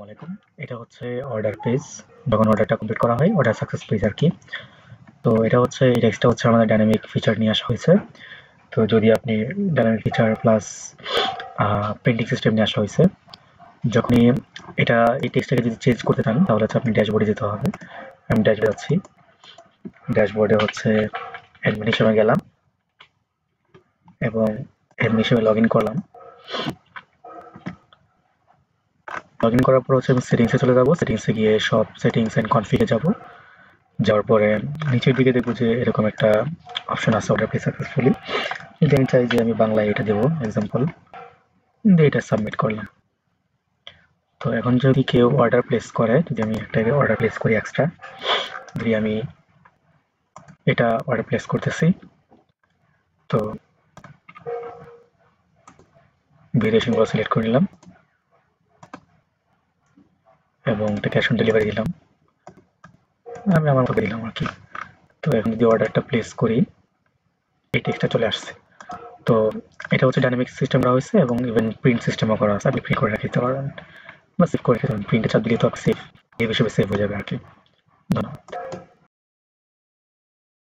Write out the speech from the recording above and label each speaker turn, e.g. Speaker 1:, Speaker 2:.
Speaker 1: আলাইকুম। এটা হচ্ছে অর্ডার পেজ। যখন অর্ডারটা কমপ্লিট করা হয়, অর্ডার সাকসেস পেজ আর কি। তো এটা হচ্ছে এই টেক্সটটা হচ্ছে আমাদের ডাইনামিক ফিচার নিয়ে আসা হয়েছে। তো যদি আপনি dynamic feature plus printing system নিয়ে আসা হয়েছে, যখনই এই টেক্সটটাকে যদি চেঞ্জ করতে চান তাহলে হচ্ছে আপনি ড্যাশবোর্ডে যেতে হবে। আমি ড্যাশবোর্ডে যাচ্ছি। ড্যাশবোর্ডে হচ্ছে অ্যাডমিন হিসেবে গেলাম এবং অ্যাডমিন হিসেবে লগ ইন করলাম। লগ ইন করার পর হচ্ছে আমি সেটিংসে চলে যাব। সেটিংসে গিয়ে সব সেটিংস অ্যান্ড কনফিগে যাব। যাওয়ার পরে নিচের দিকে দেখবো যে এরকম একটা অপশন আছে অর্ডার প্লেস সাকসেসফুলি। যদি আমি চাই যে আমি বাংলায় এটা দেবো এক্সাম্পল, দিয়ে এটা সাবমিট করলাম। তো এখন যদি কেউ অর্ডার প্লেস করে, যদি আমি একটা অর্ডার প্লেস করি এক্সট্রা, যদি আমি এটা অর্ডার প্লেস করতেছি, তো ভেরিয়েশনগুলো সিলেক্ট করে নিলাম এবং এটা ক্যাশ অন ডেলিভারি দিলাম। আমি আমার মতো দিলাম আর কি। তো এখন যদি অর্ডারটা প্লেস করি, এই টেক্সটটা চলে আসছে। তো এটা হচ্ছে ডাইনামিক সিস্টেম করা হয়েছে এবং ইভেন প্রিন্ট সিস্টেমও করা আছে। আপনি প্রিন্ট করে রাখতে পারবেন বা সেভ করে রেখে দেবেন। প্রিন্টে চাপ দিলে তো সেভ হিসেবে সেভ হয়ে যাবে আর কি। ধন্যবাদ।